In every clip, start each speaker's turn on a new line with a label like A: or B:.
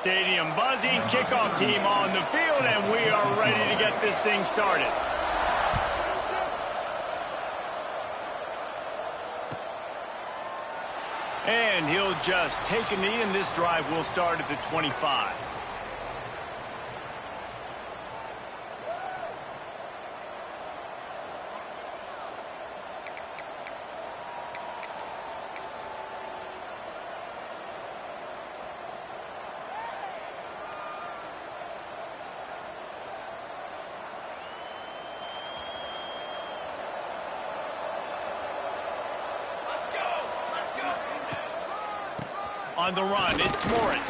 A: Stadium buzzing, kickoff team on the field, and we are ready to get this thing started. And he'll just take a knee, and this drive will start at the 25. On the run, it's Morris.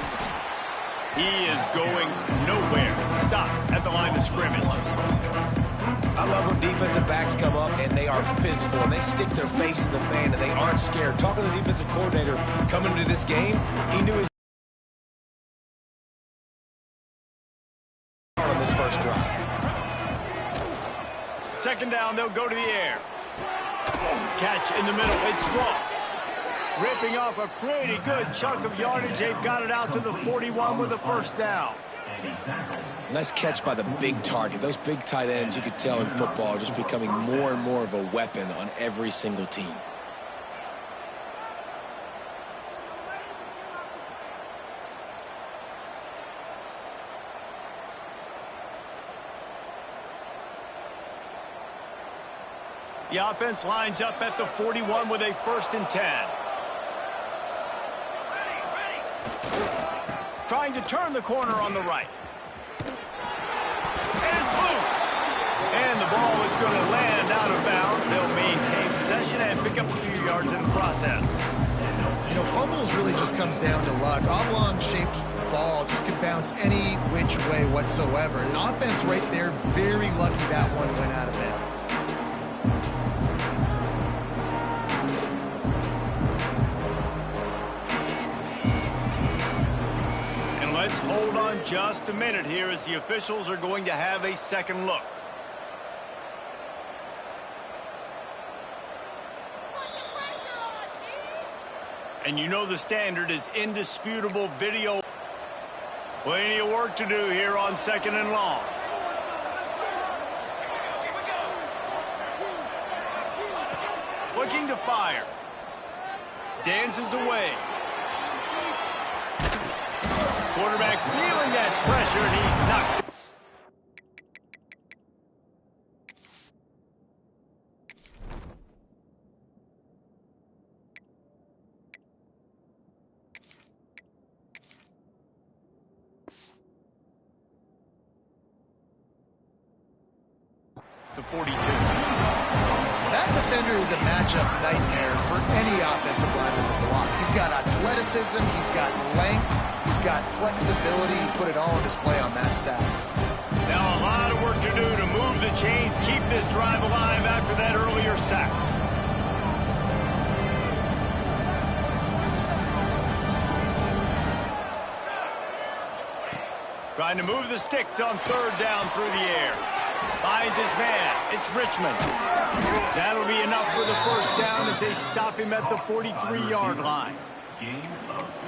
A: He is going nowhere. Stop at the line of scrimmage.
B: I love when defensive backs come up and they are physical and they stick their face in the fan and they aren't scared. Talking to the defensive coordinator coming into this game, he knew his on this first drive.
A: Second down, they'll go to the air. Catch in the middle, it's Ross. Ripping off a pretty good chunk of yardage. They've got it out to the 41 with a first down.
B: Nice catch by the big target. Those big tight ends, you could tell in football, are just becoming more and more of a weapon on every single team.
A: The offense lines up at the 41 with a 1st and 10. Trying to turn the corner on the right. And it's loose. And the ball is going to land out of bounds. They'll maintain possession and pick up a few yards in the process.
C: You know, fumbles really just comes down to luck. Oblong-shaped ball just can bounce any which way whatsoever. An offense right there, very lucky that one went out of bounds.
A: Let's hold on just a minute here as the officials are going to have a second look. And you know the standard is indisputable video. Plenty of work to do here on 2nd and long. Looking to fire. Dances away. Quarterback feeling that pressure, and he's knocked. The 42.
C: That defender is a matchup nightmare for any offensive lineman to block. He's got athleticism, he's got length, he's got flexibility. He put it all on display on that side.
A: Now a lot of work to do to move the chains, keep this drive alive after that earlier sack. Trying to move the sticks on 3rd down through the air. Finds his man. It's Richmond. That'll be enough for the first down as they stop him at the 43-yard line.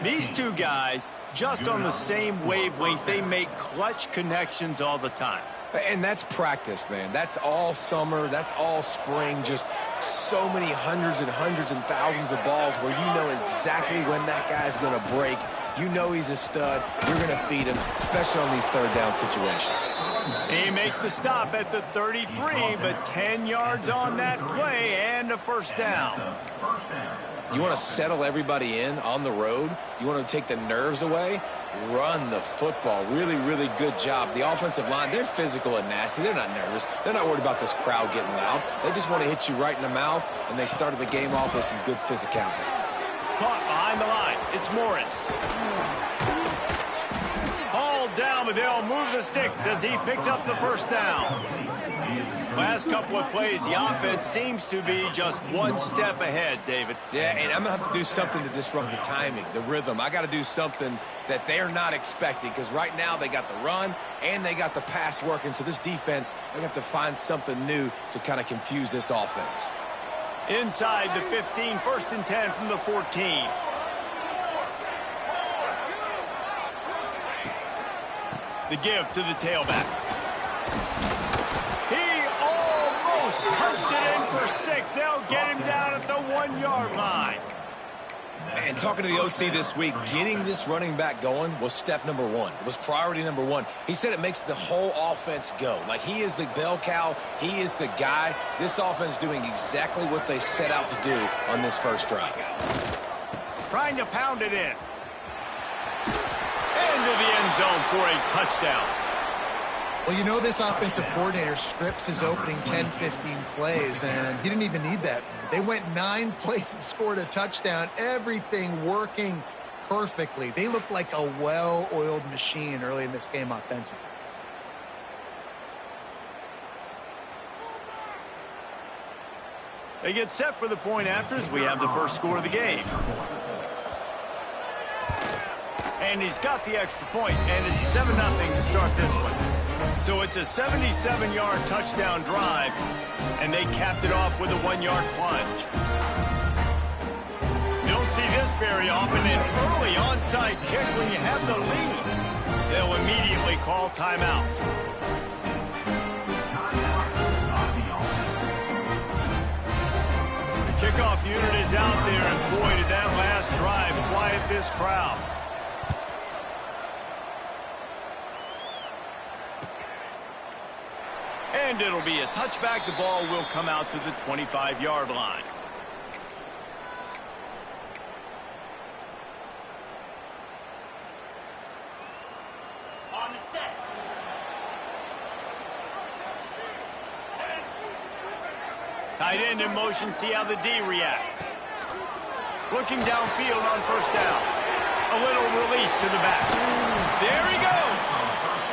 A: These two guys, just on the same wavelength, they make clutch connections all the time.
B: And that's practice, man. That's all summer. That's all spring. Just so many hundreds and thousands of balls where you know exactly when that guy's going to break. You know he's a stud. You're going to feed him, especially on these 3rd down situations.
A: They make the stop at the 33, but 10 yards on that play and a first down.
B: You want to settle everybody in on the road? You want to take the nerves away? Run the football. Really, really good job. The offensive line, they're physical and nasty. They're not nervous. They're not worried about this crowd getting loud. They just want to hit you right in the mouth, and they started the game off with some good physicality.
A: Caught behind the line. It's Morris. Hauled down, but they'll move the sticks as he picks up the first down. Last couple of plays, the offense seems to be just one step ahead, David.
B: Yeah, and I'm going to have to do something to disrupt the timing, the rhythm. I got to do something that they're not expecting because right now they got the run and they got the pass working. So this defense, they have to find something new to kind of confuse this offense.
A: Inside the 15, 1st and 10 from the 14. The give to the tailback. He almost punched it in for 6. They'll get him down at the 1-yard line.
B: And talking to the OC this week, getting this running back going was step number 1. It was priority number 1. He said it makes the whole offense go. Like, he is the bell cow. He is the guy. This offense doing exactly what they set out to do on this first drive.
A: Trying to pound it in. Into the end zone for a touchdown.
C: Well, you know, this offensive coordinator scripts his opening 10-15 plays, and he didn't even need that. They went 9 plays and scored a touchdown. Everything working perfectly. They looked like a well-oiled machine early in this game offensively.
A: They get set for the point after as we have the first score of the game. And he's got the extra point, and it's 7-0 to start this one. So it's a 77-yard touchdown drive, and they capped it off with a 1-yard plunge. You don't see this very often, an early onside kick when you have the lead. They'll immediately call timeout. The kickoff unit is out there, and boy, did that last drive quiet this crowd. And it'll be a touchback. The ball will come out to the 25-yard line. On the set. Tight end in motion. See how the D reacts. Looking downfield on first down. A little release to the back. There he goes.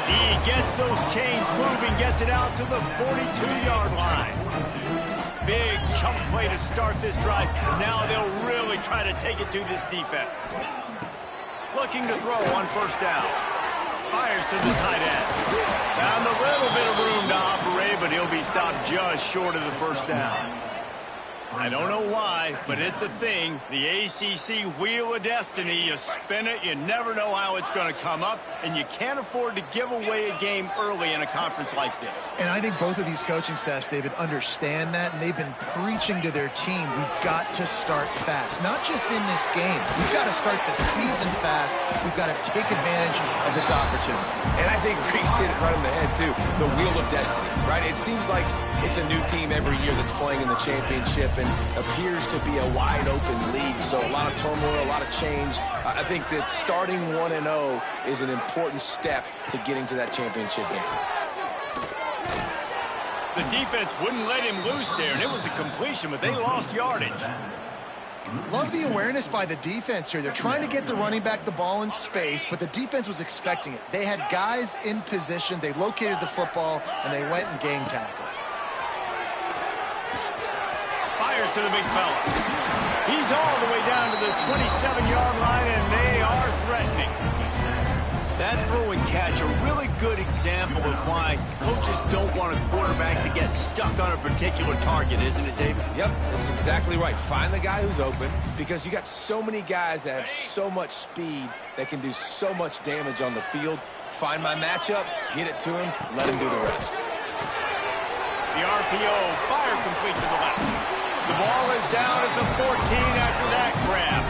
A: He gets those chains moving, gets it out to the 42-yard line. Big chunk play to start this drive. Now they'll really try to take it to this defense. Looking to throw on first down. Fires to the tight end. Found a little bit of room to operate, but he'll be stopped just short of the first down. I don't know why, but it's a thing. The ACC Wheel of Destiny, you spin it, you never know how it's going to come up, and you can't afford to give away a game early in a conference like this.
C: And I think both of these coaching staffs, David, understand that, and they've been preaching to their team, we've got to start fast. Not just in this game. We've got to start the season fast. We've got to take advantage of this opportunity.
B: And I think Reese hit it right in the head, too. The Wheel of Destiny, right? It seems like it's a new team every year that's playing in the championship and appears to be a wide-open league. So a lot of turmoil, a lot of change. I think that starting 1-0 is an important step to getting to that championship game.
A: The defense wouldn't let him loose there, and it was a completion, but they lost yardage.
C: Love the awareness by the defense here. They're trying to get the running back the ball in space, but the defense was expecting it. They had guys in position. They located the football, and they went and game tackled.
A: Fires to the big fella. He's all the way down to the 27-yard line, and they are threatening. That throw and catch, a really good example of why coaches don't want a quarterback to get stuck on a particular target, isn't it, David?
B: Yep, that's exactly right. Find the guy who's open, because you got so many guys that have so much speed that can do so much damage on the field. Find my matchup, get it to him, let him do the rest.
A: The RPO, fire complete to the left. The ball is down at the 14 after that grab.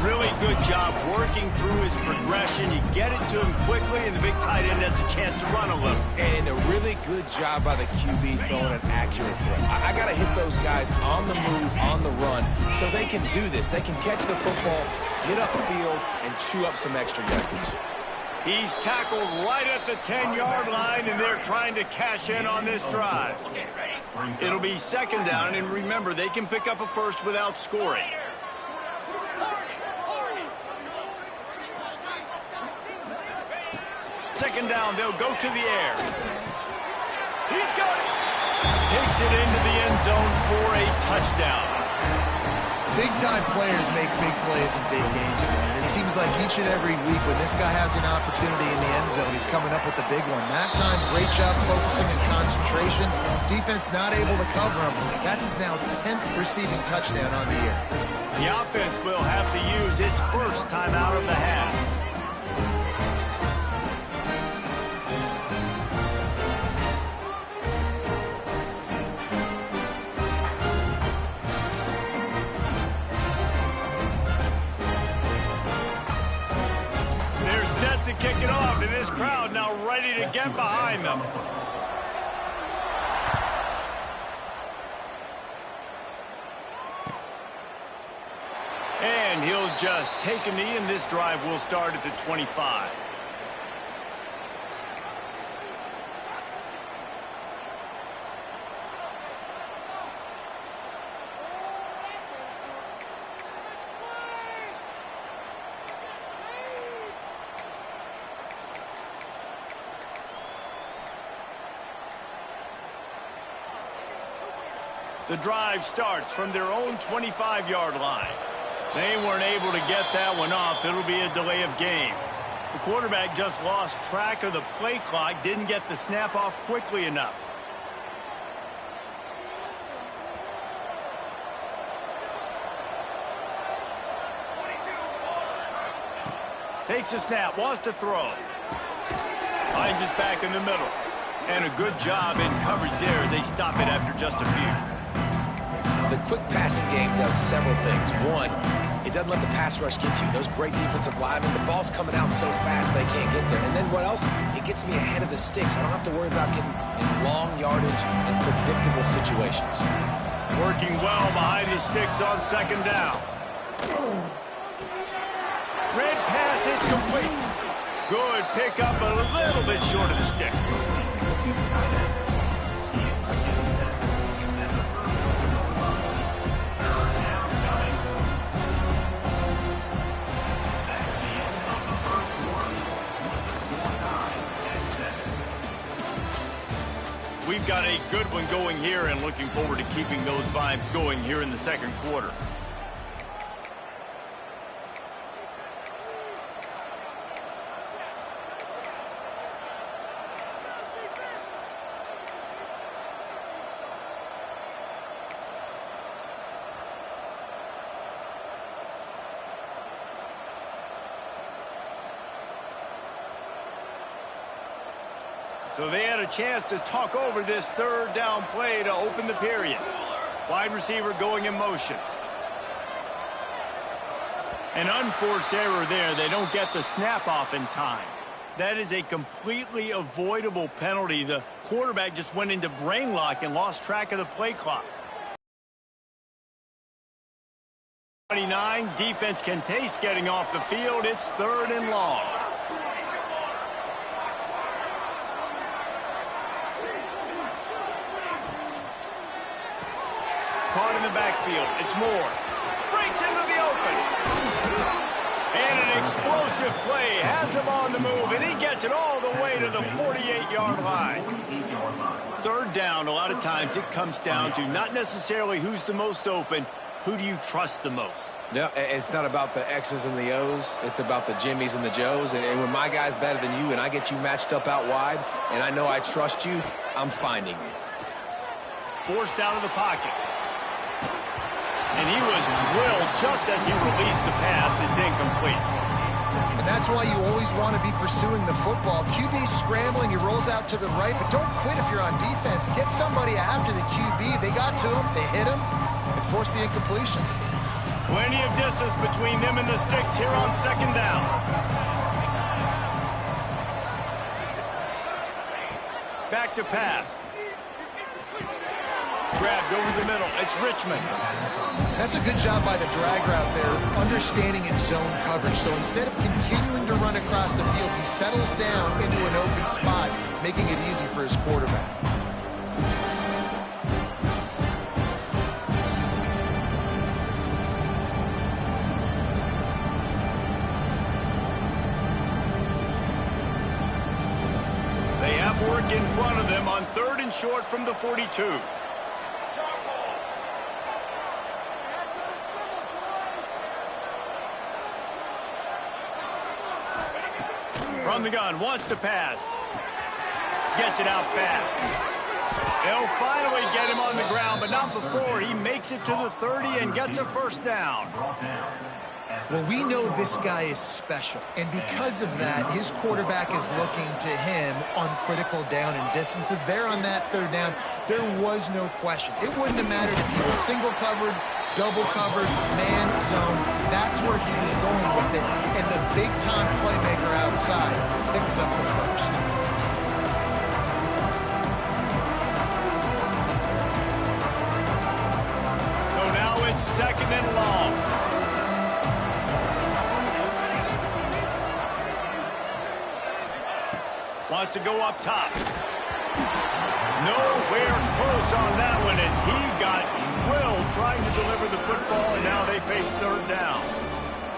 A: Really good job working through his progression. You get it to him quickly, and the big tight end has a chance to run a little.
B: And a really good job by the QB throwing an accurate throw. I got to hit those guys on the move, on the run, so they can do this. They can catch the football, get upfield, and chew up some extra yardage.
A: He's tackled right at the 10-yard line, and they're trying to cash in on this drive. It'll be second down, and remember, they can pick up a first without scoring. Second down, they'll go to the air. He's got it. Takes it into the end zone for a touchdown.
C: Big-time players make big plays in big games, man. It seems like each and every week when this guy has an opportunity in the end zone, he's coming up with the big one. That time, great job focusing and concentration. Defense not able to cover him. That's his now 10th receiving touchdown on the year.
A: The offense will have to use its first time out of the half. and this crowd now ready to get behind them. And he'll just take a knee, and this drive will start at the 25. The drive starts from their own 25-yard line. They weren't able to get that one off. It'll be a delay of game. The quarterback just lost track of the play clock, didn't get the snap off quickly enough. Takes a snap, wants to throw. Finds his back in the middle. And a good job in coverage there as they stop it after just a few.
B: The quick passing game does several things. One, it doesn't let the pass rush get you. Those great defensive linemen, the ball's coming out so fast they can't get there. And then what else? It gets me ahead of the sticks. I don't have to worry about getting in long yardage and predictable situations.
A: Working well behind the sticks on second down. Red pass is complete. Good pickup, but a little bit short of the sticks. We've got a good one going here and looking forward to keeping those vibes going here in the second quarter. So they had a chance to talk over this third down play to open the period. Wide receiver going in motion. An unforced error there. They don't get the snap off in time. That is a completely avoidable penalty. The quarterback just went into brain lock and lost track of the play clock. 29, defense can taste getting off the field. It's third and long. Caught in the backfield. It's Moore. Breaks into the open. And an explosive play. Has him on the move, and he gets it all the way to the 48-yard line. Third down, a lot of times it comes down to not necessarily who's the most open, who do you trust the most?
B: No, it's not about the X's and the O's. It's about the Jimmies and the Joes. And when my guy's better than you and I get you matched up out wide and I know I trust you, I'm finding you.
A: Forced out of the pocket. And he was drilled just as he released the pass. It's incomplete.
C: And that's why you always want to be pursuing the football. QB's scrambling, he rolls out to the right, but don't quit if you're on defense. Get somebody after the QB. They got to him, they hit him, and forced the incompletion.
A: Plenty of distance between them and the sticks here on second down. Back to pass. Grabbed over the middle. It's Richmond.
C: That's a good job by the drag route there, understanding its zone coverage. So instead of continuing to run across the field, he settles down into an open spot, making it easy for his quarterback.
A: They have work in front of them on third and short from the 42. From the gun, wants to pass. Gets it out fast. They'll finally get him on the ground, but not before he makes it to the 30 and gets a first down.
C: Well, we know this guy is special, and because of that, his quarterback is looking to him on critical down and distances. There on that third down, there was no question. It wouldn't have mattered if he was single covered double covered, man zone. That's where he was going with it. And the big-time playmaker outside picks up the first.
A: So now it's 2nd and long. Wants to go up top. Nowhere close on that one as he got drilled trying to deliver the football, and now they face 3rd down.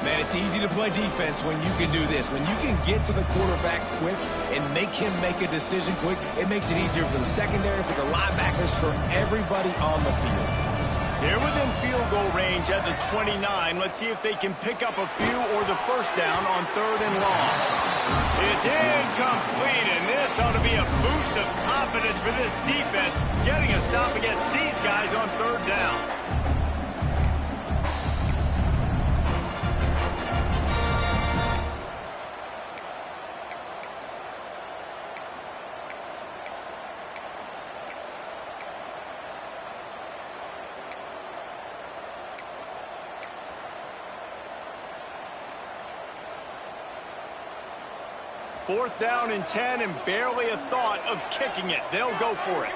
B: Man, it's easy to play defense when you can do this. When you can get to the quarterback quick and make him make a decision quick, it makes it easier for the secondary, for the linebackers, for everybody on the field.
A: They're within field goal range at the 29. Let's see if they can pick up a few or the first down on 3rd and long. It's incomplete, and this ought to be a boost of confidence for this defense, getting a stop against these guys on 3rd down. Fourth down and 10, and barely a thought of kicking it. They'll go for it.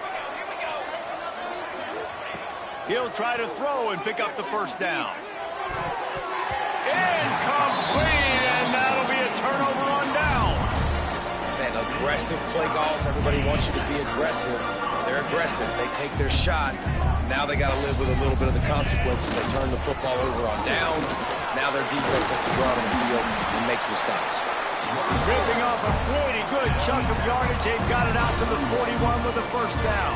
A: He'll try to throw and pick up the first down. Incomplete, and that'll be a turnover on downs.
B: Man, aggressive play calls. Everybody wants you to be aggressive. They're aggressive. They take their shot. Now they got to live with a little bit of the consequences. They turn the football over on downs. Now their defense has to go out on the field and make some stops.
A: Ripping off a pretty good chunk of yardage. They've got it out to the 41 with a first down.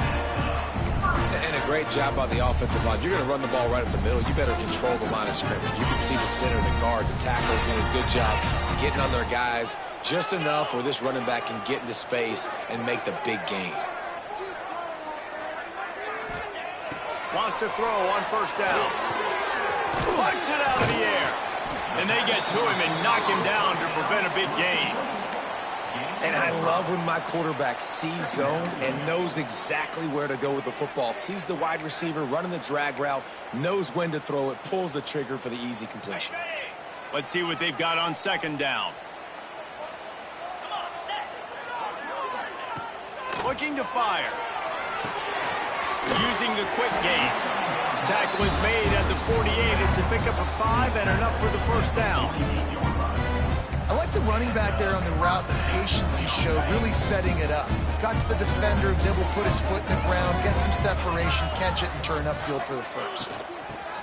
B: And a great job by the offensive line. You're going to run the ball right up the middle. You better control the line of scrimmage. You can see the center, the guard, the tackles doing a good job getting on their guys just enough where this running back can get into space and make the big gain.
A: Wants to throw on first down. Punts it out of the air. And they get to him and knock him down to prevent a big gain.
B: And I love when my quarterback sees zone and knows exactly where to go with the football. Sees the wide receiver running the drag route, knows when to throw it, pulls the trigger for the easy completion.
A: Let's see what they've got on 2nd down. Looking to fire. Using the quick game. Tackle is made at the 48. It's a pickup of 5 and enough for the first down.
C: I like the running back there on the route, the patience he showed, really setting it up. Got to the defender, was able to put his foot in the ground, get some separation, catch it, and turn upfield for the first.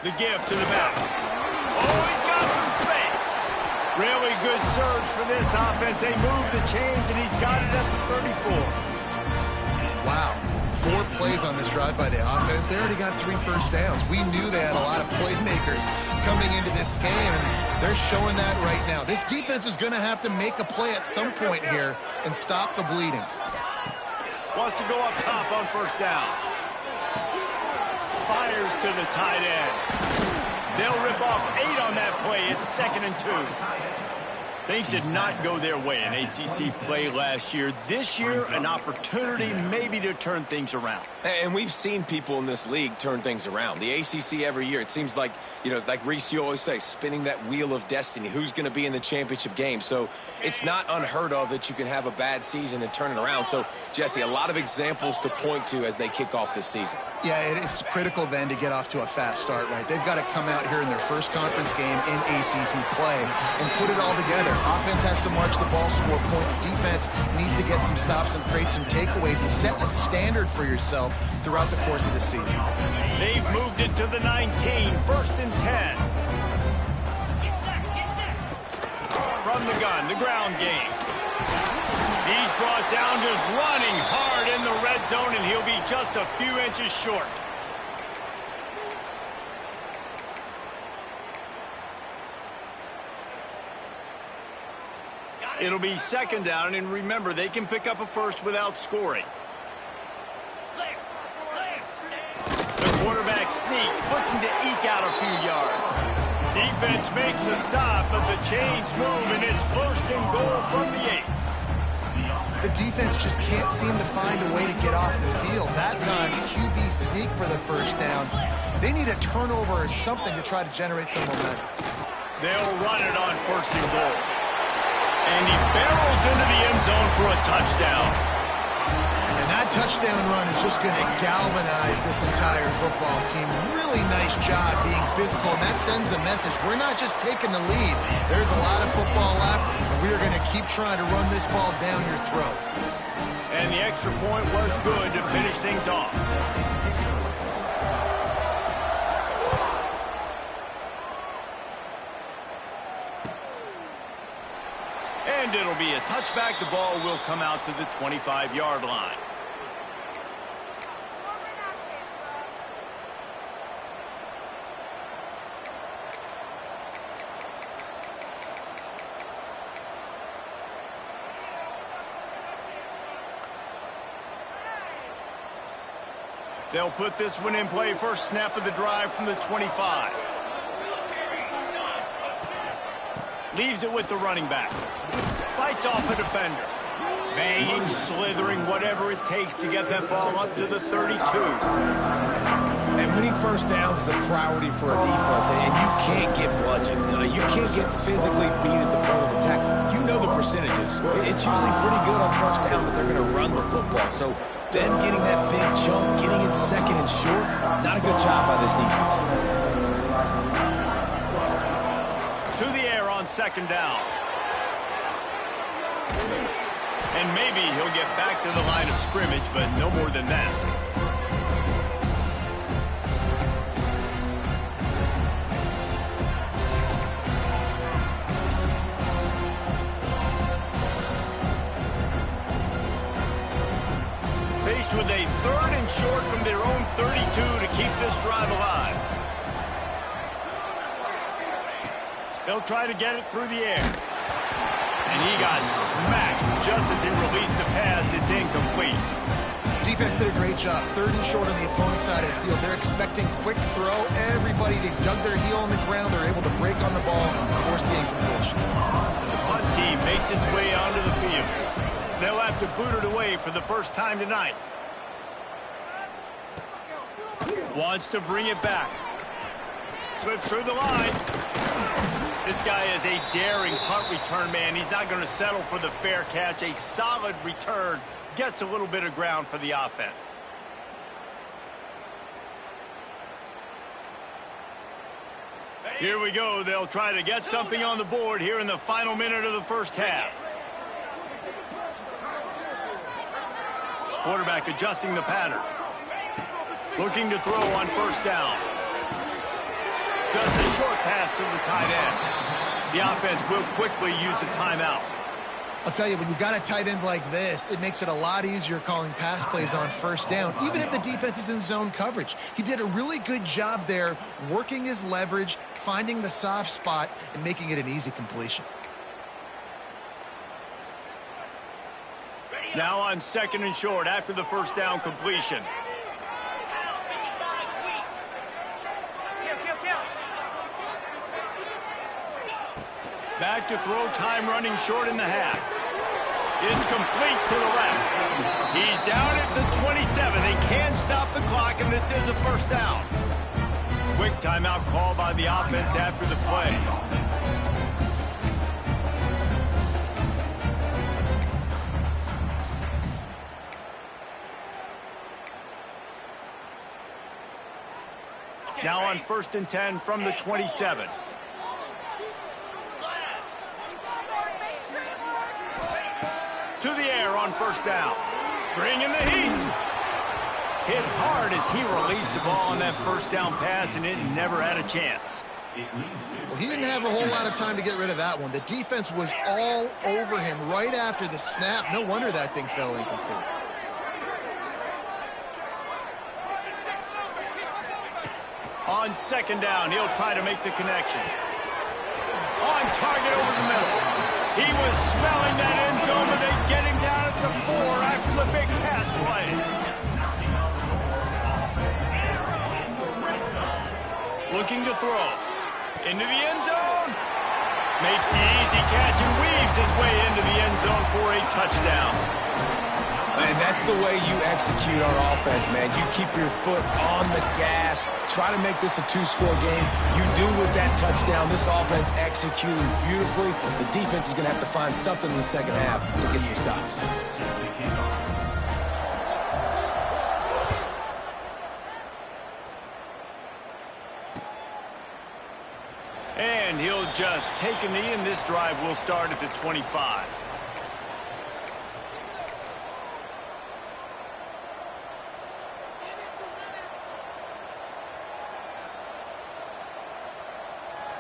A: The give to the back. Oh, he's got some space. Really good surge for this offense. They move the chains, and he's got it at the 34.
C: Wow. 4 plays on this drive by the offense. They already got 3 first downs. We knew they had a lot of playmakers coming into this game, and they're showing that right now. This defense is going to have to make a play at some point here and stop the bleeding.
A: Wants to go up top on first down. Fires to the tight end. They'll rip off 8 on that play. It's 2nd and 2. Things did not go their way in ACC play last year. This year, an opportunity maybe to turn things around.
B: And we've seen people in this league turn things around. The ACC every year, it seems like, you know, like Reese, you always say, spinning that wheel of destiny. Who's going to be in the championship game? So it's not unheard of that you can have a bad season and turn it around. So, Jesse, a lot of examples to point to as they kick off this season.
C: Yeah, it is critical then to get off to a fast start, right? They've got to come out here in their first conference game in ACC play and put it all together. Offense has to march the ball, score points. Defense needs to get some stops and create some takeaways and set a standard for yourself throughout the course of the season.
A: They've moved it to the 19, 1st and 10. From the gun, the ground game. He's brought down just running hard in the red zone, and he'll be just a few inches short. It'll be 2nd down, and remember, they can pick up a first without scoring. The quarterback sneak, looking to eke out a few yards. Defense makes a stop, but the chains move, and it's 1st and goal from the 8.
C: The defense just can't seem to find a way to get off the field. That time, QB sneak for the first down. They need a turnover or something to try to generate some momentum.
A: They'll run it on 1st and goal. And he barrels into the end zone for a touchdown.
C: And that touchdown run is just going to galvanize this entire football team. Really nice job being physical, and that sends a message. We're not just taking the lead. There's a lot of football left, and we are going to keep trying to run this ball down your throat.
A: And the extra point was good to finish things off. And it'll be a touchback. The ball will come out to the 25-yard line. They'll put this one in play. First snap of the drive from the 25. Leaves it with the running back. Fights off a defender. Banging, slithering, whatever it takes to get that ball up to the 32.
B: And winning first downs is a priority for a defense, and you can't get bludgeoned. You can't get physically beat at the point of attack. You know the percentages. It's usually pretty good on first down that they're going to run the football. So them getting that big chunk, getting it second and short, not a good job by this defense.
A: To the air on 2nd down. And maybe he'll get back to the line of scrimmage, but no more than that. Faced with a 3rd and short from their own 32 to keep this drive alive. They'll try to get it through the air. And he got smacked just as he released the pass. It's incomplete.
C: Defense did a great job. 3rd and short on the opponent's side of the field. They're expecting quick throw. Everybody dug their heel on the ground. They're able to break on the ball and force the incompletion.
A: The punt team makes its way onto the field. They'll have to boot it away for the first time tonight. Wants to bring it back. Slips through the line. This guy is a daring punt return man. He's not going to settle for the fair catch. A solid return. Gets a little bit of ground for the offense. Here we go. They'll try to get something on the board here in the final minute of the first half. Quarterback adjusting the pattern. Looking to throw on 1st down. Does the short pass to the tight end. The offense will quickly use a timeout.
C: I'll tell you, when you've got a tight end like this, it makes it a lot easier calling pass plays on 1st down, even if the defense is in zone coverage. He did a really good job there, working his leverage, finding the soft spot, and making it an easy completion.
A: Now on 2nd and short after the 1st down completion. Back to throw, time running short in the half. It's complete to the left. He's down at the 27. They can't stop the clock, and this is a 1st down. Quick timeout call by the offense after the play. Now on 1st and 10 from the 27. To the air on 1st down. Bringing the heat. Hit hard as he released the ball on that 1st down pass, and it never had a chance.
C: Well, he didn't have a whole lot of time to get rid of that one. The defense was all over him right after the snap. No wonder that thing fell incomplete.
A: On 2nd down, he'll try to make the connection. On target over the middle. He was smelling that end zone, but they get him down at the 4 after the big pass play. Looking to throw. Into the end zone. Makes the easy catch and weaves his way into the end zone for a touchdown.
B: And that's the way you execute on offense, man. You keep your foot on the gas. Try to make this a two-score game. You do with that touchdown. This offense executing beautifully. The defense is going to have to find something in the second half to get some stops.
A: And he'll just take a knee, and this drive will start at the 25.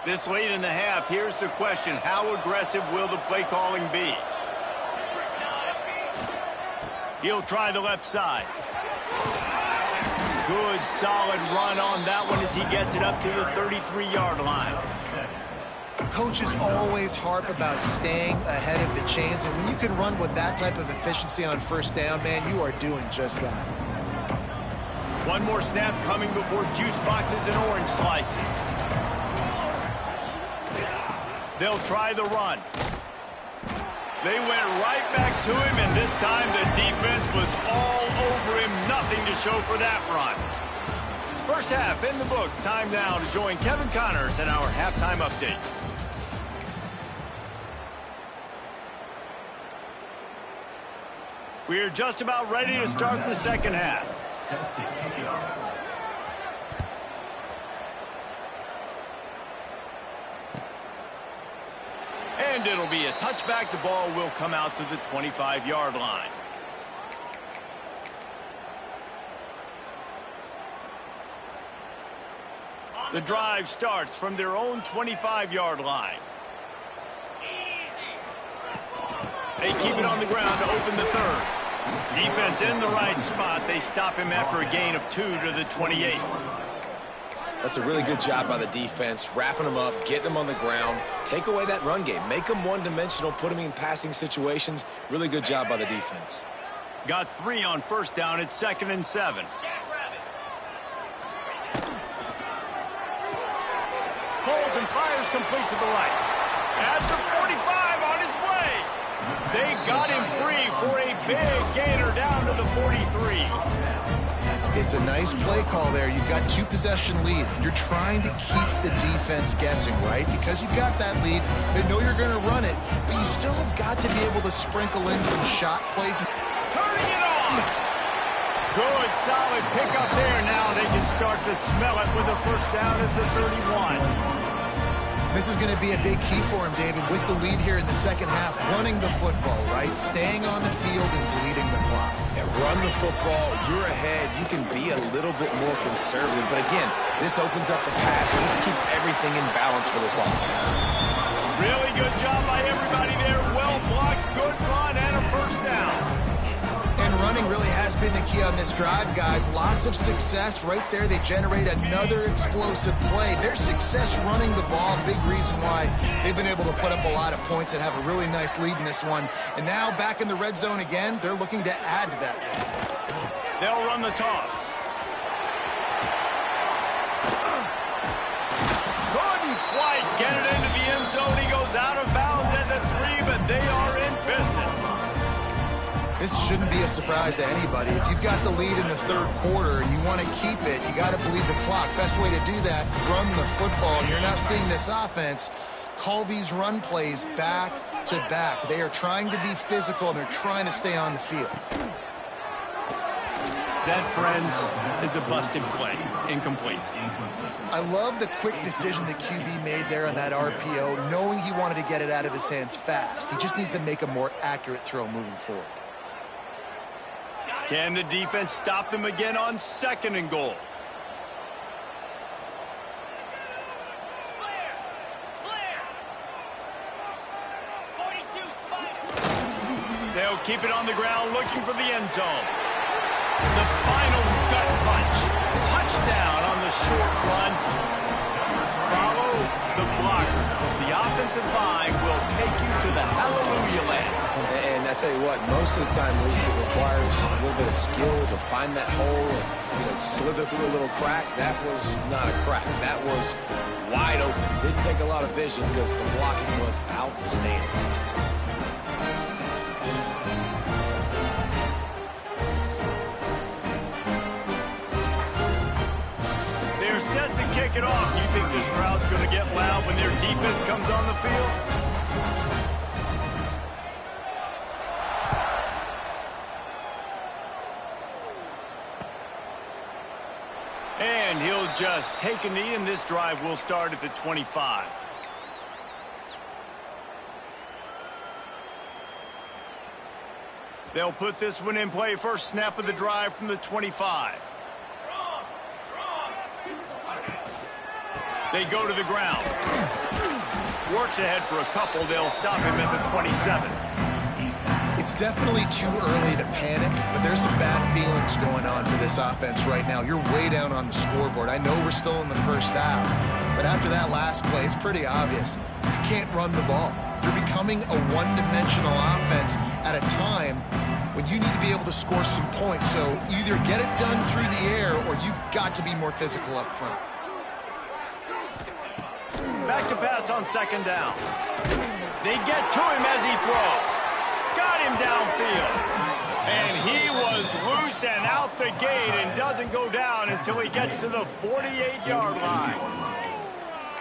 A: This late in the half, here's the question. How aggressive will the play calling be? He'll try the left side. Good, solid run on that one as he gets it up to the 33-yard line.
C: Coaches always harp about staying ahead of the chains, and when you can run with that type of efficiency on first down, man, you are doing just that.
A: One more snap coming before juice boxes and orange slices. They'll try the run. They went right back to him, and this time the defense was all over him. Nothing to show for that run. First half in the books. Time now to join Kevin Connors in our halftime update. We're just about ready to start the second half. And it'll be a touchback. The ball will come out to the 25-yard line. The drive starts from their own 25-yard line. They keep it on the ground to open the third. Defense in the right spot. They stop him after a gain of 2 to the 28.
B: That's a really good job by the defense, wrapping them up, getting them on the ground. Take away that run game. Make them one-dimensional, put them in passing situations. Really good job by the defense.
A: Got 3 on first down. It's 2nd and 7. Holds and fires complete to the right. At the 45 on his way. They got him free for a big gainer down to the 43.
C: It's a nice play call there. You've got 2-possession lead. You're trying to keep the defense guessing, right? Because you've got that lead, they know you're going to run it, but you still have got to be able to sprinkle in some shot plays.
A: Turning it on! Good, solid pickup there. Now they can start to smell it with a first down at the 31.
C: This is going to be a big key for him, David, with the lead here in the second half, running the football, right? Staying on the field and bleeding the clock.
B: And run the football, you're ahead, you can be a little bit more conservative. But again, this opens up the pass. This keeps everything in balance for this offense.
A: Really good job by everybody there. Well blocked, good run, and a first down.
C: And running really has been the key on this drive, guys. Lots of success right there. They generate another explosive play. Their success running the ball, big reason why they've been able to put up a lot of points and have a really nice lead in this one. And now back in the red zone again, they're looking to add to that lead.
A: They'll run the toss. Couldn't quite get it into the end zone. He goes out of bounds at the 3, but they are in business.
C: This shouldn't be a surprise to anybody. If you've got the lead in the third quarter and you want to keep it, you got to bleed the clock. Best way to do that, run the football. And you're now seeing this offense call these run plays back to back. They are trying to be physical, and they're trying to stay on the field.
A: That, friends, is a busted play. Incomplete.
C: I love the quick decision the QB made there on that RPO, knowing he wanted to get it out of his hands fast. He just needs to make a more accurate throw moving forward.
A: Can the defense stop them again on 2nd and goal? They'll keep it on the ground looking for the end zone. The final gut punch. Touchdown on the short run. Follow the blocker. The offensive line will take you to the hallelujah land.
B: And I tell you what, most of the time, Reese, it requires a little bit of skill to find that hole and slither through a little crack. That was not a crack. That was wide open. Didn't take a lot of vision because the blocking was outstanding.
A: kick it off. You think this crowd's going to get loud when their defense comes on the field? And he'll just take a knee, and this drive will start at the 25. They'll put this one in play. First snap of the drive from the 25. They go to the ground. Works ahead for a couple. They'll stop him at the 27.
C: It's definitely too early to panic, but there's some bad feelings going on for this offense right now. You're way down on the scoreboard. I know we're still in the first half, but after that last play, it's pretty obvious. You can't run the ball. You're becoming a one-dimensional offense at a time when you need to be able to score some points. So either get it done through the air or you've got to be more physical up front.
A: Back to pass on second down. They get to him as he throws. Got him downfield. And he was loose and out the gate and doesn't go down until he gets to the 48-yard line.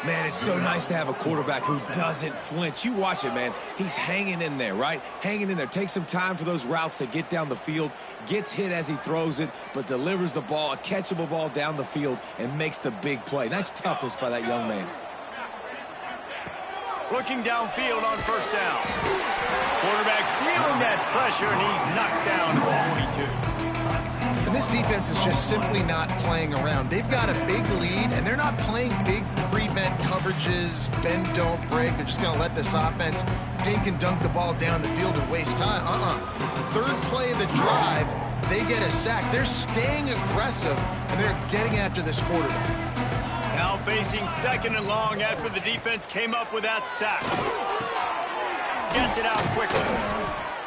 B: Man, it's so nice to have a quarterback who doesn't flinch. You watch it, man. He's hanging in there, right? Hanging in there. Takes some time for those routes to get down the field. Gets hit as he throws it, but delivers the ball, a catchable ball down the field, and makes the big play. Nice toughness by that young man.
A: Looking downfield on first down. Quarterback feeling that pressure, and he's knocked down at the 42.
C: And this defense is just simply not playing around. They've got a big lead, and they're not playing big prevent coverages, bend, don't break. They're just going to let this offense dink and dunk the ball down the field and waste time. Third play of the drive, they get a sack. They're staying aggressive, and they're getting after this quarterback.
A: Now facing second and long after the defense came up with that sack. Gets it out quickly.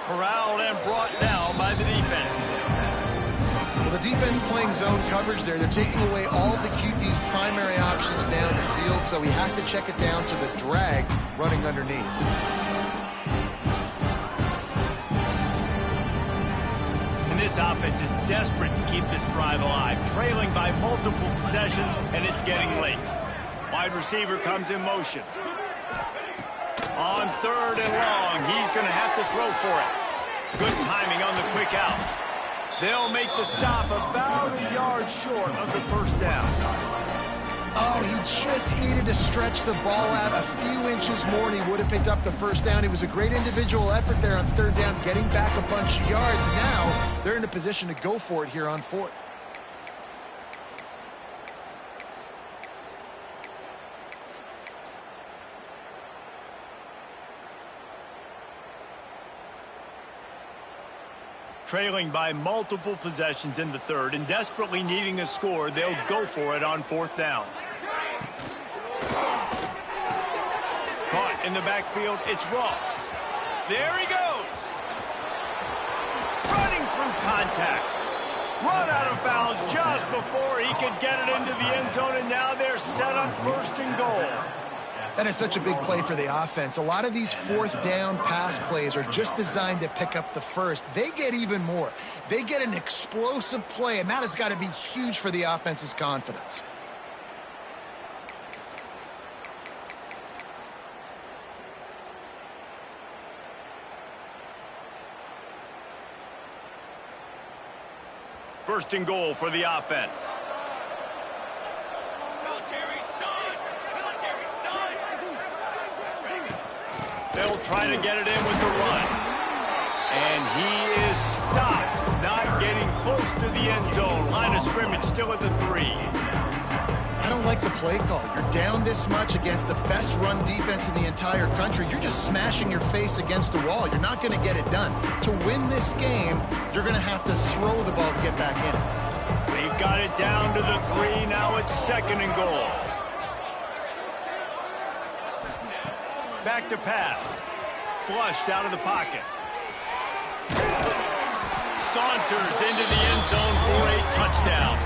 A: Corralled and brought down by the defense.
C: Well, the defense playing zone coverage there. They're taking away all the QB's primary options down the field, so he has to check it down to the drag running underneath.
A: And this offense is desperate to keep this drive alive, trailing by multiple possessions, and it's getting late. Wide receiver comes in motion. On third and long, he's going to have to throw for it. Good timing on the quick out. They'll make the stop about a yard short of the first down.
C: Oh, he just needed to stretch the ball out a few inches more, and he would have picked up the first down. It was a great individual effort there on third down, getting back a bunch of yards. And now they're in a position to go for it here on fourth.
A: Trailing by multiple possessions in the third and desperately needing a score, they'll go for it on fourth down. Caught in the backfield, it's Ross. There he goes. Running through contact. Run out of bounds just before he could get it into the end zone, and now they're set on first and goal.
C: That is such a big play for the offense. A lot of these fourth down pass plays are just designed to pick up the first. They get even more. They get an explosive play, and that has got to be huge for the offense's confidence.
A: First and goal for the offense. They'll try to get it in with the run. And he is stopped, not getting close to the end zone. Line of scrimmage still at the 3.
C: I don't like the play call. You're down this much against the best run defense in the entire country. You're just smashing your face against the wall. You're not going to get it done. To win this game, you're going to have to throw the ball to get back in it.
A: They've got it down to the 3. Now it's second and goal. Back to pass. Flushed out of the pocket. Saunters into the end zone for a touchdown.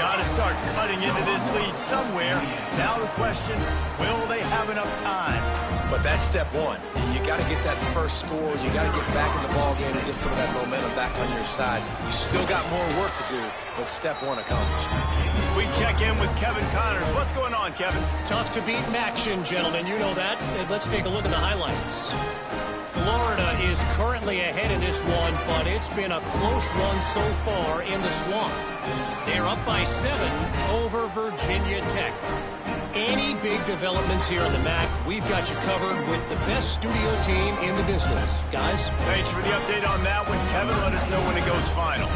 A: got to start cutting into this lead somewhere. Now the question, will they have enough time?
B: But that's step one. You got to get that first score. You got to get back in the ball game and get some of that momentum back on your side. You still got more work to do, but step one accomplished.
A: We check in with Kevin Connors. What's going on, Kevin?
D: Tough to beat in action, gentlemen. You know that. Let's take a look at the highlights. Florida is currently ahead in this one, but it's been a close run so far in the Swamp. They're up by 7 over Virginia Tech. Any big developments here in the MAC, we've got you covered with the best studio team in the business. Guys?
A: Thanks for the update on that one, Kevin. Let us know when it goes final.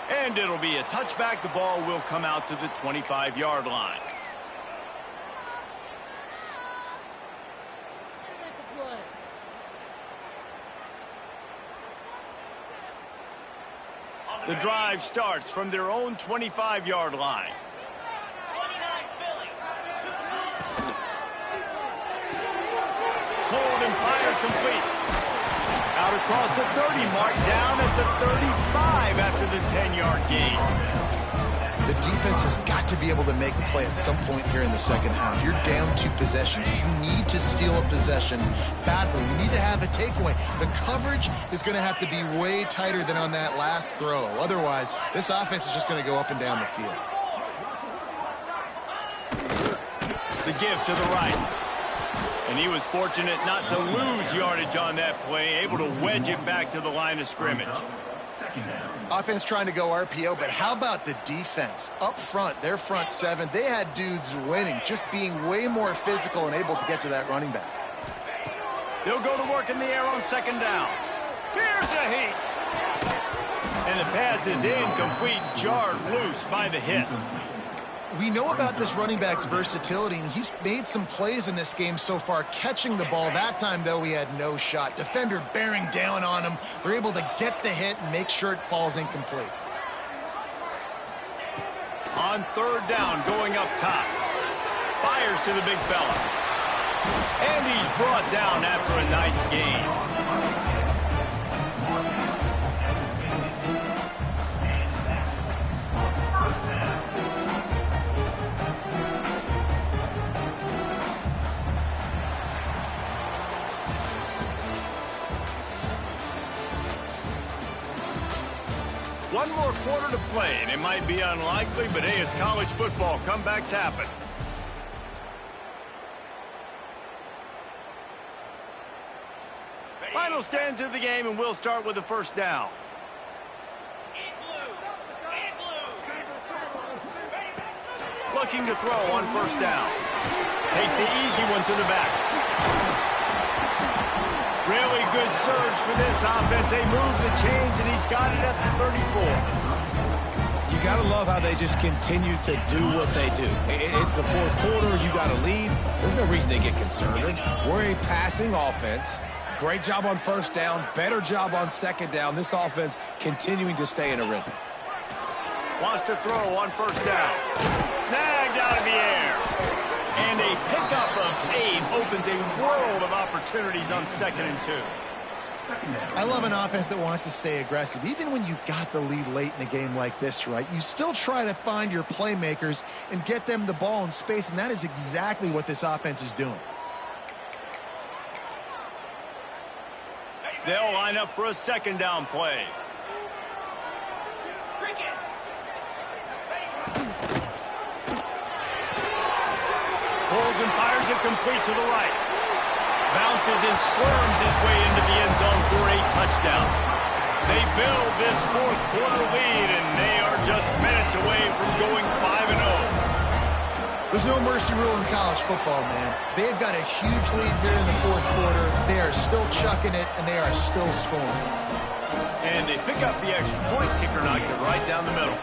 A: And it'll be a touchback. The ball will come out to the 25-yard line. The drive starts from their own 25-yard line. Pulled and fired complete. Out across the 30 mark, down at the 35 after the 10-yard gain.
C: The defense has got to be able to make a play at some point here in the second half. You're down 2 possessions. You need to steal a possession badly. You need to have a takeaway. The coverage is going to have to be way tighter than on that last throw. Otherwise, this offense is just going to go up and down the field.
A: The give to the right. And he was fortunate not to lose yardage on that play, able to wedge it back to the line of scrimmage.
C: Offense trying to go RPO, but how about the defense? Up front, their front 7, they had dudes winning, just being way more physical and able to get to that running back.
A: They'll go to work in the air on second down. Here's a heat. And the pass is incomplete, jarred loose by the hit.
C: We know about this running back's versatility, and he's made some plays in this game so far, catching the ball. That time, though, he had no shot. Defender bearing down on him. They're able to get the hit and make sure it falls incomplete.
A: On third down, going up top. Fires to the big fella. And he's brought down after a nice gain. One more quarter to play, and it might be unlikely, but hey, it's college football. Comebacks happen. Final stands of the game, and we'll start with the first down. Looking to throw on first down. Takes the easy one to the back. Really good surge for this offense. They move the chains, and he's got it at the 34.
B: You got to love how they just continue to do what they do. It's the fourth quarter. You got a lead. There's no reason to get conservative. We're a passing offense. Great job on first down. Better job on second down. This offense continuing to stay in a rhythm.
A: Wants to throw on first down. Snagged out of the air. And a pickup of 8 opens a world of opportunities on 2nd and 2.
C: I love an offense that wants to stay aggressive. Even when you've got the lead late in the game like this, right, you still try to find your playmakers and get them the ball in space, and that is exactly what this offense is doing.
A: They'll line up for a second down play. Pulls and fires it complete to the right. Bounces and squirms his way into the end zone for a touchdown. They build this fourth quarter lead, and they are just minutes away from going 5-0.
C: There's no mercy rule in college football, man. They've got a huge lead here in the fourth quarter. They are still chucking it, and they are still scoring.
A: And they pick up the extra point. Kicker knocked it right down the middle.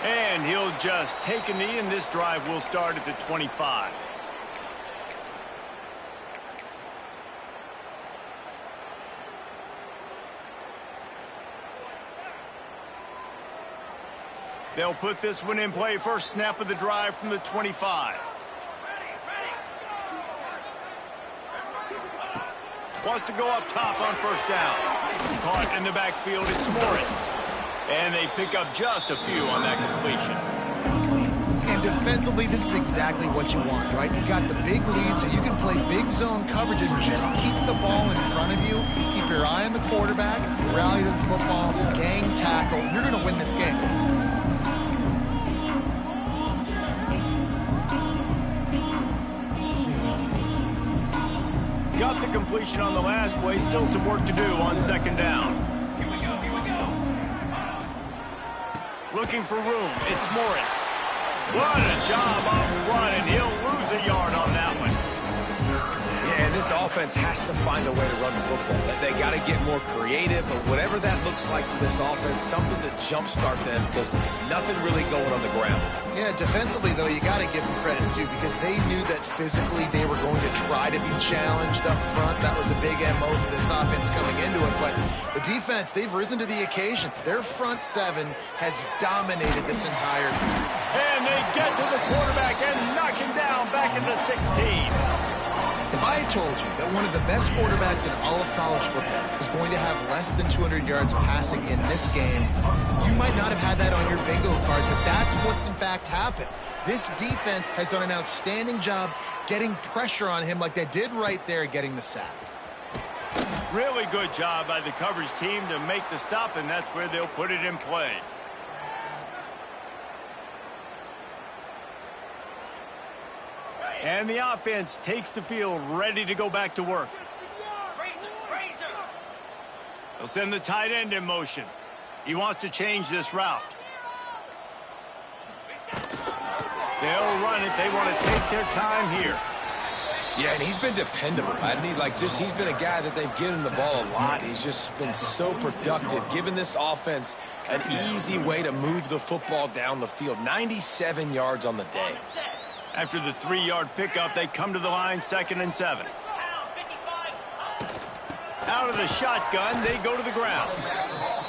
A: And he'll just take a knee, and this drive will start at the 25. They'll put this one in play. First snap of the drive from the 25. Wants to go up top on first down. Caught in the backfield, it's Morris. And they pick up just a few on that completion.
C: And defensively, this is exactly what you want, right? You got the big lead, so you can play big zone coverages. Just keep the ball in front of you. Keep your eye on the quarterback. Rally to the football. Gang tackle. You're going to win this game.
A: Got the completion on the last play. Still some work to do on second down.
D: Here we go.
A: Looking for room. It's Morris. What a job up front, and he'll lose a yard on that one.
B: Yeah, and this offense has to find a way to run the football. They got to get more creative, but whatever that looks like for this offense, something to jumpstart them because nothing really going on the ground.
C: Yeah, defensively, though, you got to give them credit, too, because they knew that physically they were going to try to be challenged up front. That was a big MO for this offense coming into it. But the defense, they've risen to the occasion. Their front seven has dominated this entire game.
A: And they get to the quarterback and knock him down back into 16.
C: If I had told you that one of the best quarterbacks in all of college football was going to have less than 200 yards passing in this game, you might not have had that on your bingo card, but that's what's in fact happened. This defense has done an outstanding job getting pressure on him like they did right there, getting the sack.
A: Really good job by the coverage team to make the stop, and that's where they'll put it in play. And the offense takes the field, ready to go back to work. They'll send the tight end in motion. He wants to change this route. They'll run it. They want to take their time here.
B: Yeah, and he's been dependable, hasn't he? He's been a guy that they've given the ball a lot. He's just been so productive, giving this offense an easy way to move the football down the field. 97 yards on the day.
A: After the 3-yard pickup, they come to the line, 2nd and 7. Out of the shotgun, they go to the ground.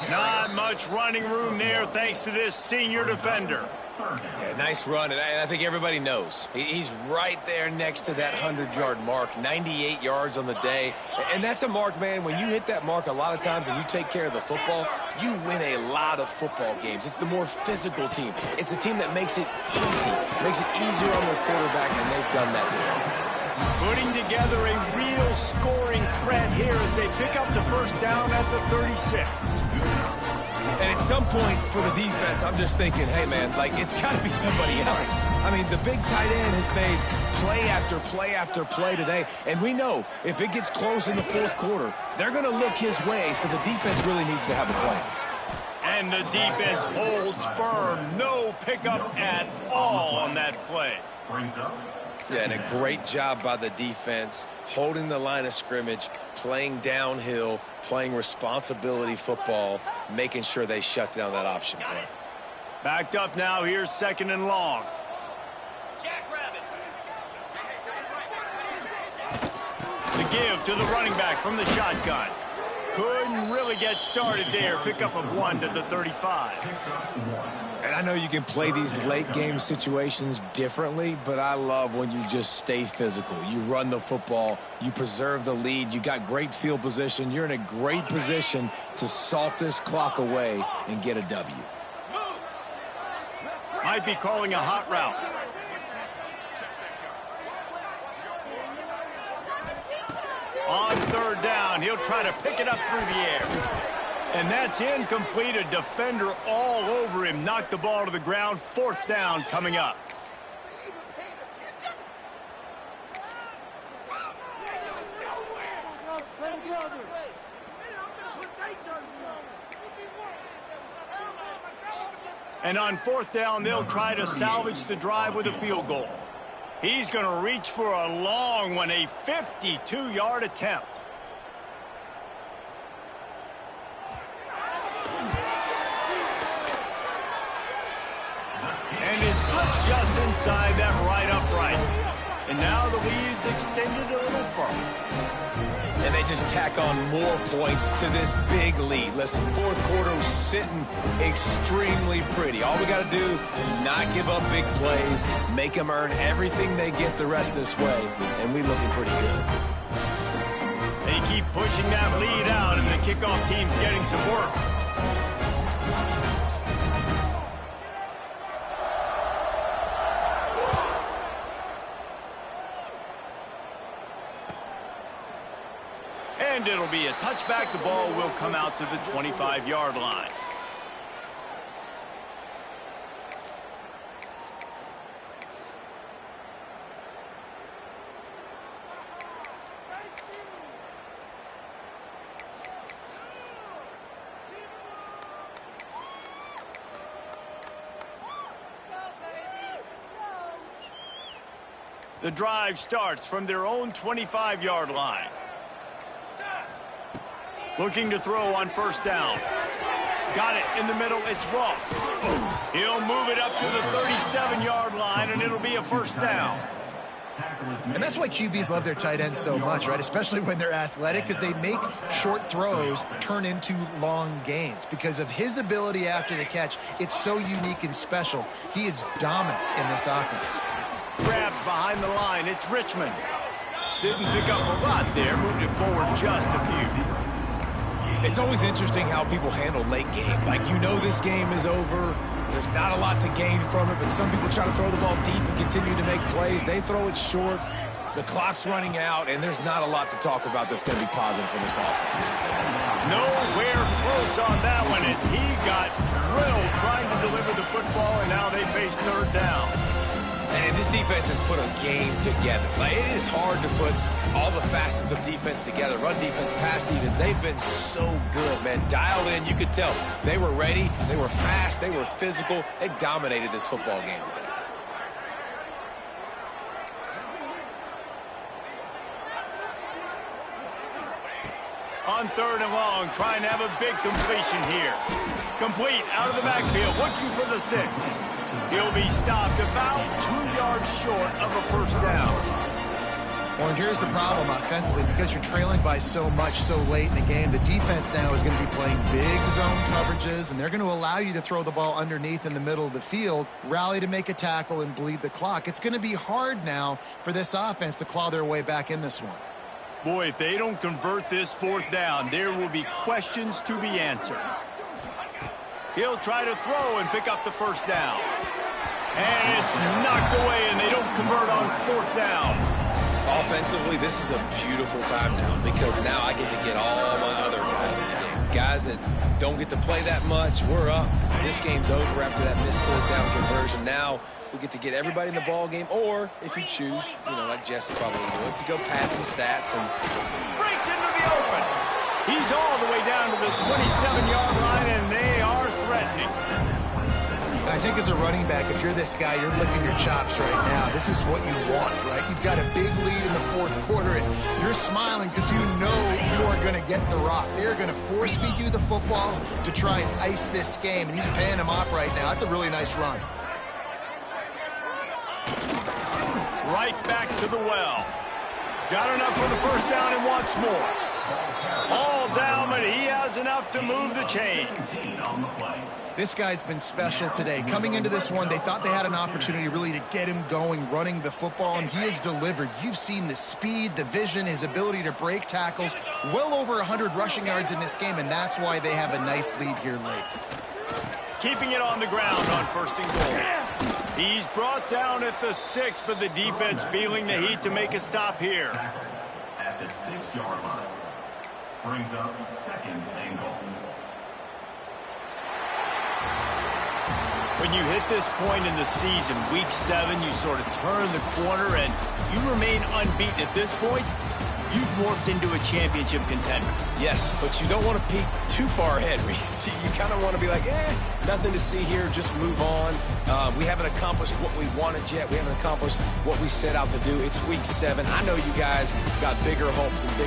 A: Not much running room there thanks to this senior defender.
B: Yeah, nice run, and I think everybody knows. He's right there next to that 100-yard mark, 98 yards on the day. And that's a mark, man. When you hit that mark a lot of times and you take care of the football, you win a lot of football games. It's the more physical team. It's the team that makes it easy, makes it easier on their quarterback, and they've done that today.
A: Putting together a real scoring threat here as they pick up the first down at the 36.
B: And at some point for the defense, I'm just thinking, hey, man, like, it's got to be somebody else. I mean, the big tight end has made play after play after play today. And we know if it gets close in the fourth quarter, they're going to look his way, so the defense really needs to have a plan.
A: And the defense holds firm. No pickup at all on that play.
B: Yeah, and a great job by the defense, holding the line of scrimmage, playing downhill, playing responsibility football, making sure they shut down that option play.
A: Backed up now, here's 2nd and long. The give to the running back from the shotgun. Couldn't really get started there. Pickup of 1 to the 35.
B: And I know you can play these late game situations differently, but I love when you just stay physical. You run the football, you preserve the lead, you got great field position, you're in a great position to salt this clock away and get a W.
A: Might be calling a hot route. On 3rd down, he'll try to pick it up through the air. And that's incomplete. A defender all over him. Knocked the ball to the ground. 4th down coming up. And on 4th down, they'll try to salvage the drive with a field goal. He's going to reach for a long one, a 52-yard attempt. And it slips just inside that right upright. And now the lead's extended a little further.
B: And they just tack on more points to this big lead. Listen, fourth quarter was sitting extremely pretty. All we got to do, not give up big plays, make them earn everything they get the rest of this way, and we looking pretty good.
A: They keep pushing that lead out, and the kickoff team's getting some work. And it'll be a touchback. The ball will come out to the 25-yard line. The drive starts from their own 25-yard line. Looking to throw on first down. Got it in the middle. It's Ross. He'll move it up to the 37-yard line, and it'll be a first down.
C: And that's why QBs love their tight ends so much, right? Especially when they're athletic, because they make short throws turn into long gains. Because of his ability after the catch, it's so unique and special. He is dominant in this offense.
A: Grabbed behind the line. It's Richmond. Didn't pick up a lot there. Moved it forward just a few.
B: It's always interesting how people handle late game. Like, you know this game is over. There's not a lot to gain from it, but some people try to throw the ball deep and continue to make plays. They throw it short. The clock's running out, and there's not a lot to talk about that's going to be positive for this offense.
A: Nowhere close on that one as he got drilled trying to deliver the football, and now they face third down.
B: And this defense has put a game together. Like, it is hard to put all the facets of defense together. Run defense, pass defense. They've been so good, man. Dialed in, you could tell. They were ready. They were fast. They were physical. They dominated this football game today.
A: On third and long, trying to have a big completion here. Complete out of the backfield, looking for the sticks. He'll be stopped about 2 yards short of a first down.
C: Well, and here's the problem offensively. Because you're trailing by so much so late in the game, the defense now is going to be playing big zone coverages, and they're going to allow you to throw the ball underneath in the middle of the field, rally to make a tackle, and bleed the clock. It's going to be hard now for this offense to claw their way back in this one.
A: Boy, if they don't convert this fourth down, there will be questions to be answered. He'll try to throw and pick up the first down. And it's knocked away, and they don't convert on fourth down.
B: Offensively, this is a beautiful time now because now I get to get all my other guys in the game. Guys that don't get to play that much, we're up. This game's over after that missed fourth down conversion. Now we get to get everybody in the ball game, or if you choose, you know, like Jesse probably would, to go pad some stats and
A: breaks into the open. He's all the way down to the 27-yard line, and they are threatening.
C: And I think as a running back, if you're this guy, you're licking your chops right now. This is what you want, right? You've got a big lead in the fourth quarter, and you're smiling because you know you are going to get the rock. They're going to force-feed you the football to try and ice this game, and he's paying him off right now. That's a really nice run.
A: Right back to the well. Got enough for the first down and wants more. All down, but he has enough to move the chains.
C: This guy's been special today. Coming into this one, they thought they had an opportunity really to get him going, running the football, and he has delivered. You've seen the speed, the vision, his ability to break tackles. Well over 100 rushing yards in this game, and that's why they have a nice lead here late.
A: Keeping it on the ground on first and goal. He's brought down at the 6, but the defense feeling the heat to make a stop here.
E: At the 6-yard line. Brings up second and goal.
A: When you hit this point in the season, week 7, you sort of turn the corner and you remain unbeaten. At this point, you've morphed into a championship contender.
B: yes, but you don't want to peek too far ahead, Reese. You kind of want to be like, nothing to see here, just move on. We haven't accomplished what we wanted yet. We haven't accomplished what we set out to do. It's week 7. I know you guys got bigger hopes and bigger